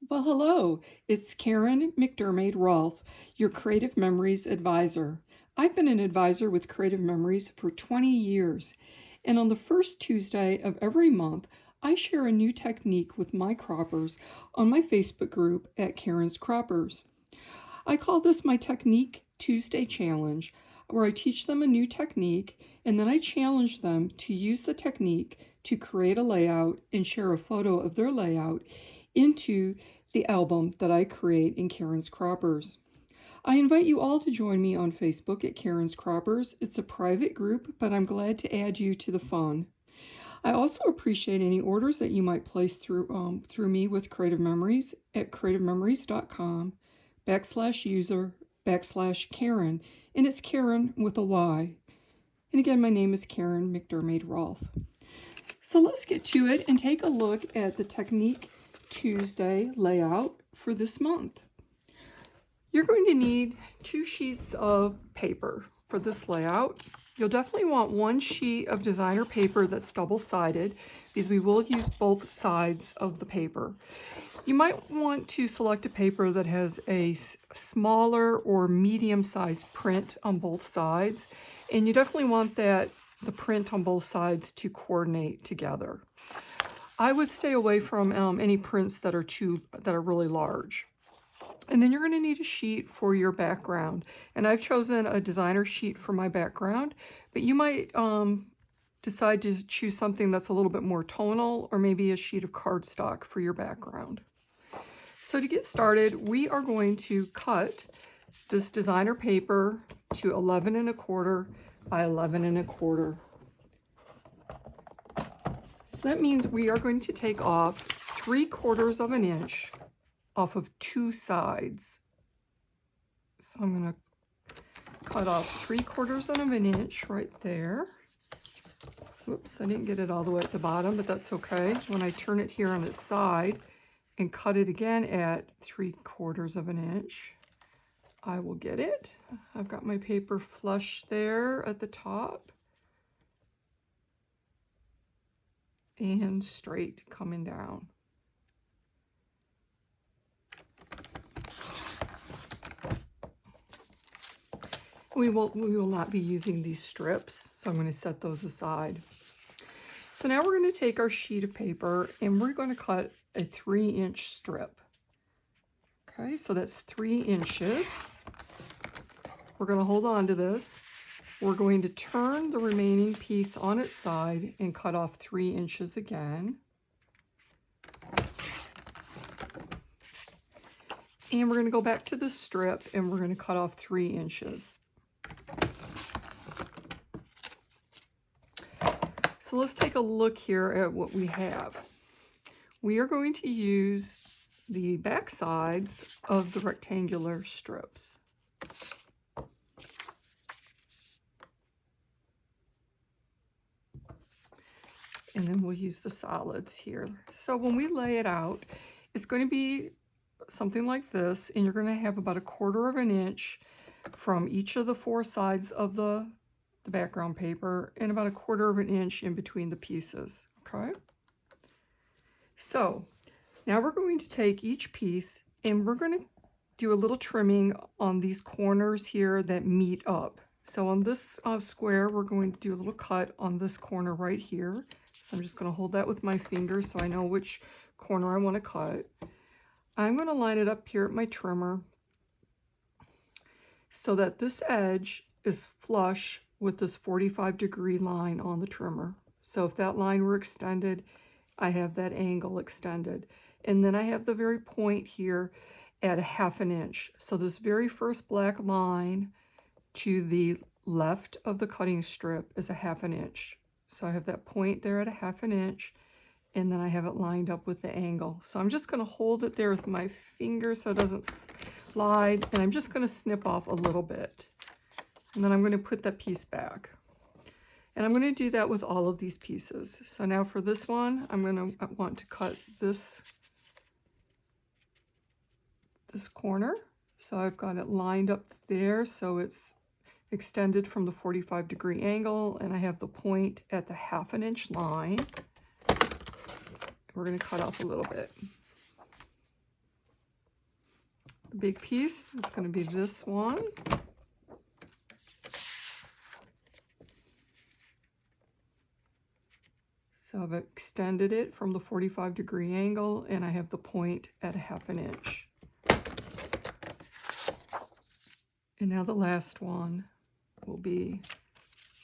Well, hello, it's Karen McDermott Rolfe, your Creative Memories advisor. I've been an advisor with Creative Memories for 20 years, and on the first Tuesday of every month, I share a new technique with my croppers on my Facebook group at Karen's Croppers. I call this my Technique Tuesday Challenge, where I teach them a new technique and then I challenge them to use the technique to create a layout and share a photo of their layout into the album that I create in Karen's Croppers. I invite you all to join me on Facebook at Karen's Croppers. It's a private group, but I'm glad to add you to the fun. I also appreciate any orders that you might place through me with Creative Memories at creativememories.com/user/Karen, and it's Karen with a Y. And again, my name is Karen McDermott Rolfe. So let's get to it and take a look at the Technique Tuesday layout for this month. You're going to need 2 sheets of paper for this layout. You'll definitely want 1 sheet of designer paper that's double-sided because we will use both sides of the paper. You might want to select a paper that has a smaller or medium-sized print on both sides, and you definitely want the print on both sides to coordinate together. I would stay away from any prints that are really large. And then you're going to need a sheet for your background. And I've chosen a designer sheet for my background, but you might decide to choose something that's a little bit more tonal, or maybe a sheet of cardstock for your background. So to get started, we are going to cut this designer paper to 11 1/4 by 11 1/4. So that means we are going to take off 3/4 of an inch off of 2 sides. So I'm going to cut off 3/4 of an inch right there. Whoops, I didn't get it all the way at the bottom, but that's okay. When I turn it here on its side and cut it again at 3/4 of an inch, I will get it. I've got my paper flush there at the top and straight coming down. We will not be using these strips, so I'm going to set those aside. So now we're going to take our sheet of paper and we're going to cut a 3-inch strip. Okay, so that's 3 inches. We're going to hold on to this. We're going to turn the remaining piece on its side and cut off 3 inches again. And we're going to go back to the strip and we're going to cut off 3 inches. So let's take a look here at what we have. We are going to use the back sides of the rectangular strips. And then we'll use the solids here. So when we lay it out, it's going to be something like this, and you're going to have about 1/4 of an inch from each of the 4 sides of the background paper, and about 1/4 of an inch in between the pieces, okay? So now we're going to take each piece and we're going to do a little trimming on these corners here that meet up. So on this square, we're going to do a little cut on this corner right here. So I'm just going to hold that with my finger so I know which corner I want to cut. I'm going to line it up here at my trimmer so that this edge is flush with this 45-degree line on the trimmer. So if that line were extended, I have that angle extended. And then I have the very point here at 1/2 inch. So this very first black line to the left of the cutting strip is 1/2 inch. So I have that point there at 1/2 inch, and then I have it lined up with the angle. So I'm just going to hold it there with my finger so it doesn't slide, and I'm just going to snip off a little bit. And then I'm going to put that piece back. And I'm going to do that with all of these pieces. So now for this one, I'm going to want to cut this corner. So I've got it lined up there so it's extended from the 45-degree angle, and I have the point at the 1/2 inch line. We're going to cut off a little bit. big piece is going to be this one. So I've extended it from the 45-degree angle, and I have the point at 1/2 inch. And now the last one will be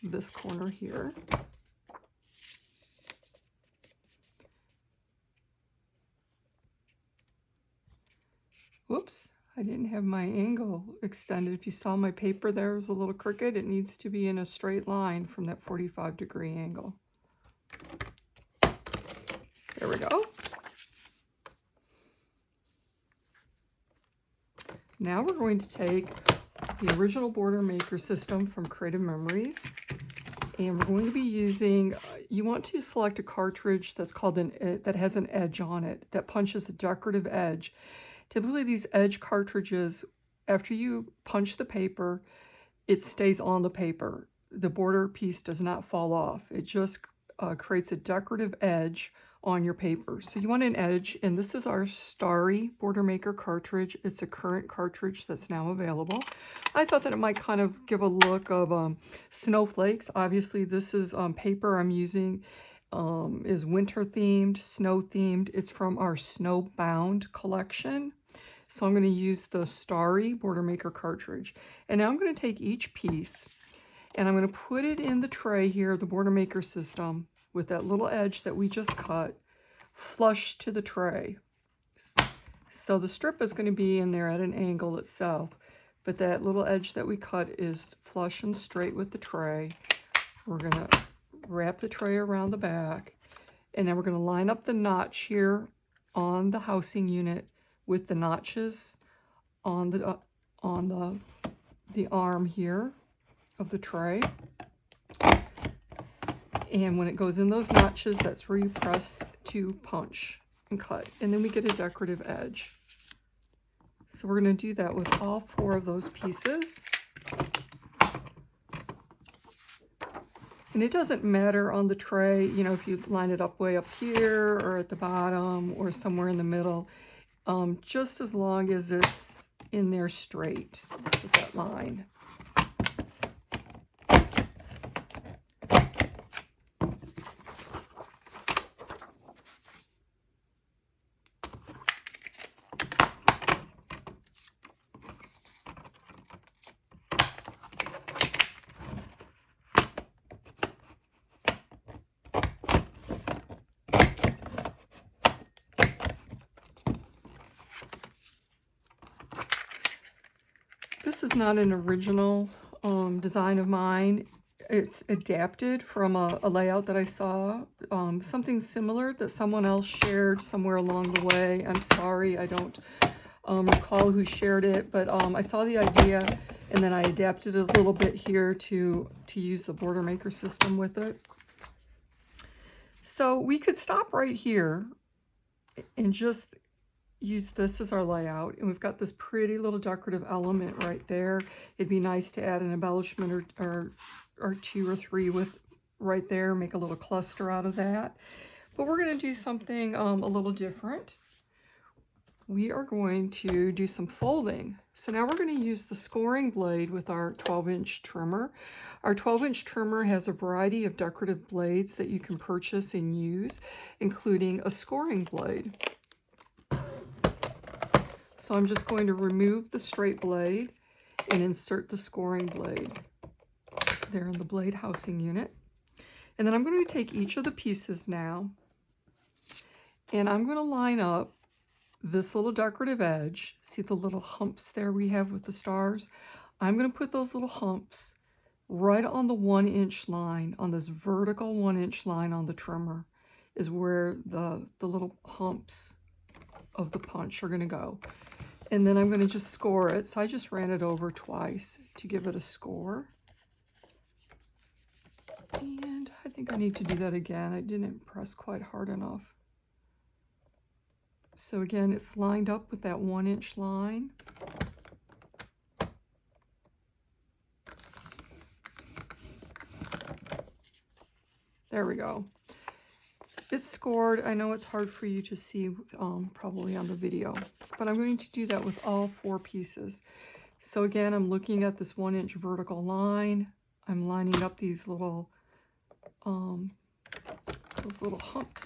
this corner here. Whoops, I didn't have my angle extended. If you saw my paper there was a little crooked, it needs to be in a straight line from that 45-degree angle. There we go. Now we're going to take the original border maker system from Creative Memories, and we're going to be using, you want to select a cartridge that's called that has an edge on it, that punches a decorative edge. Typically these edge cartridges, after you punch the paper, it stays on the paper. The border piece does not fall off. It just creates a decorative edge on your paper. So you want an edge, and this is our Starry Border Maker cartridge. It's a current cartridge that's now available. I thought that it might kind of give a look of snowflakes. Obviously this is paper I'm using is winter themed, snow themed. It's from our Snowbound collection. So I'm going to use the Starry Border Maker cartridge. And now I'm going to take each piece and I'm going to put it in the tray here, the Border Maker system, with that little edge that we just cut, flush to the tray. So the strip is going to be in there at an angle itself, but that little edge that we cut is flush and straight with the tray. We're going to wrap the tray around the back, and then we're going to line up the notch here on the housing unit with the notches on the arm here of the tray. And when it goes in those notches, that's where you press to punch and cut. And then we get a decorative edge. So we're going to do that with all 4 of those pieces. And it doesn't matter on the tray, you know, if you line it up way up here or at the bottom or somewhere in the middle, just as long as it's in there straight with that line. This is not an original design of mine. It's adapted from a layout that I saw, something similar that someone else shared somewhere along the way. I'm sorry, I don't recall who shared it, but I saw the idea and then I adapted it a little bit here to use the Border Maker system with it. So we could stop right here and just use this as our layout, and we've got this pretty little decorative element right there. It'd be nice to add an embellishment or 2 or 3 with right there, make a little cluster out of that. But we're going to do something a little different. We are going to do some folding. So now we're going to use the scoring blade with our 12-inch trimmer. Our 12-inch trimmer has a variety of decorative blades that you can purchase and use, including a scoring blade. So I'm just going to remove the straight blade and insert the scoring blade there in the blade housing unit. And then I'm going to take each of the pieces now, and I'm going to line up this little decorative edge. See the little humps there we have with the stars? I'm going to put those little humps right on the 1-inch line, on this vertical 1-inch line on the trimmer is where the little humps of the punch are going to go. And then I'm going to just score it. So I just ran it over twice to give it a score. And I think I need to do that again. I didn't press quite hard enough. So again, it's lined up with that 1-inch line. There we go. it's scored. I know it's hard for you to see probably on the video, but I'm going to do that with all 4 pieces. So again, I'm looking at this 1-inch vertical line. I'm lining up these little humps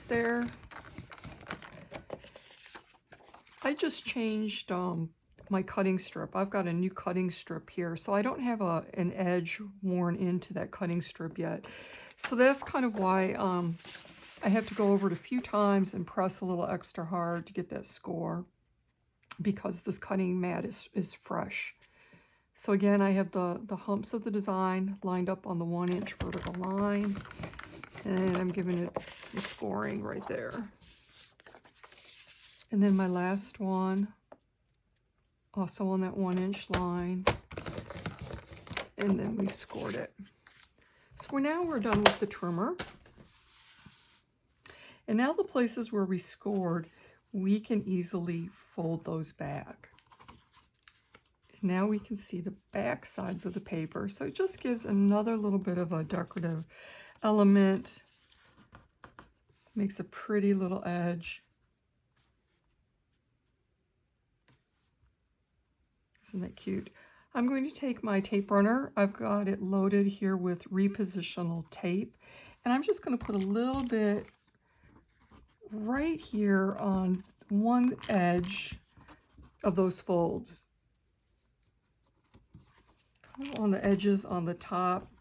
there. I just changed my cutting strip. I've got a new cutting strip here, so I don't have an edge worn into that cutting strip yet. So that's kind of why I have to go over it a few times and press a little extra hard to get that score, because this cutting mat is fresh. So again, I have the humps of the design lined up on the 1-inch vertical line, and I'm giving it some scoring right there. And then my last one, also on that 1-inch line, and then we've scored it. So now we're done with the trimmer. And now the places where we scored, we can easily fold those back. Now we can see the back sides of the paper. So it just gives another little bit of a decorative element. Makes a pretty little edge. Isn't that cute? I'm going to take my tape runner. I've got it loaded here with repositional tape. And I'm just going to put a little bit right here on one edge of those folds. Kind of on the edges on the top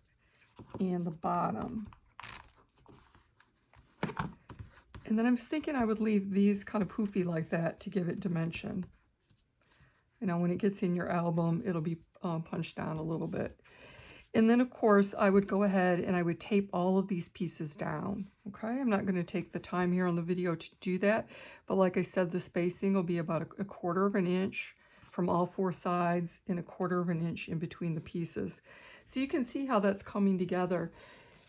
and the bottom. And then I was thinking I would leave these kind of poofy like that to give it dimension. You know, when it gets in your album, it'll be punched down a little bit. And then, of course, I would go ahead and I would tape all of these pieces down, okay? I'm not going to take the time here on the video to do that, but like I said, the spacing will be about a 1/4 of an inch from all 4 sides and a 1/4 of an inch in between the pieces. So you can see how that's coming together.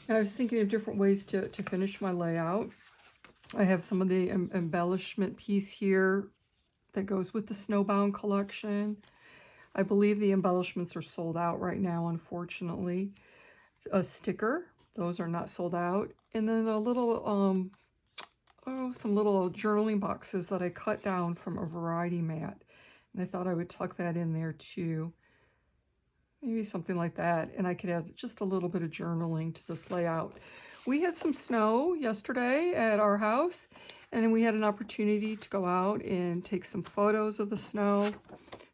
And I was thinking of different ways to finish my layout. I have some of the embellishment piece here that goes with the Snowbound collection. I believe the embellishments are sold out right now, unfortunately. A sticker, those are not sold out. And then a little, some little journaling boxes that I cut down from a variety mat. And I thought I would tuck that in there too. Maybe something like that. And I could add just a little bit of journaling to this layout. We had some snow yesterday at our house, and then we had an opportunity to go out and take some photos of the snow.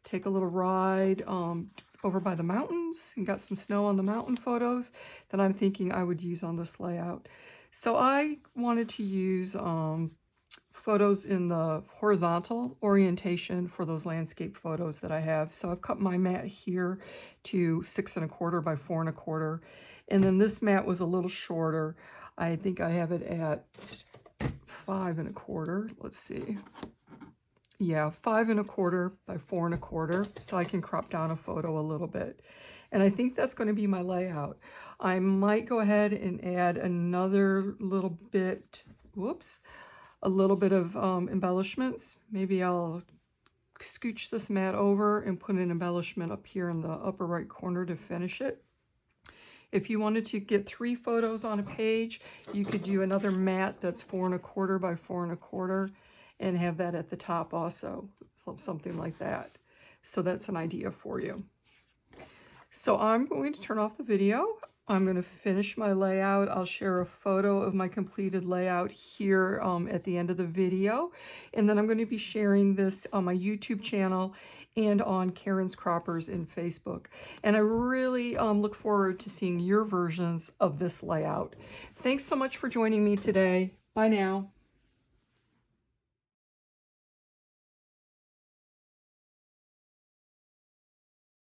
Take a little ride over by the mountains and got some snow on the mountain photos that I'm thinking I would use on this layout. So I wanted to use photos in the horizontal orientation for those landscape photos that I have. So I've cut my mat here to 6 1/4 by 4 1/4. And then this mat was a little shorter. I think I have it at 5 1/4. Let's see. Yeah, 5 1/4 by 4 1/4, so I can crop down a photo a little bit. And I think that's going to be my layout. I might go ahead and add another little bit, a little bit of embellishments. Maybe I'll scooch this mat over and put an embellishment up here in the upper right corner to finish it. If you wanted to get 3 photos on a page, you could do another mat that's 4 1/4 by 4 1/4. And have that at the top also, something like that. So that's an idea for you. So I'm going to turn off the video. I'm going to finish my layout. I'll share a photo of my completed layout here at the end of the video. And then I'm going to be sharing this on my YouTube channel and on Karen's Croppers in Facebook. And I really look forward to seeing your versions of this layout. Thanks so much for joining me today. Bye now.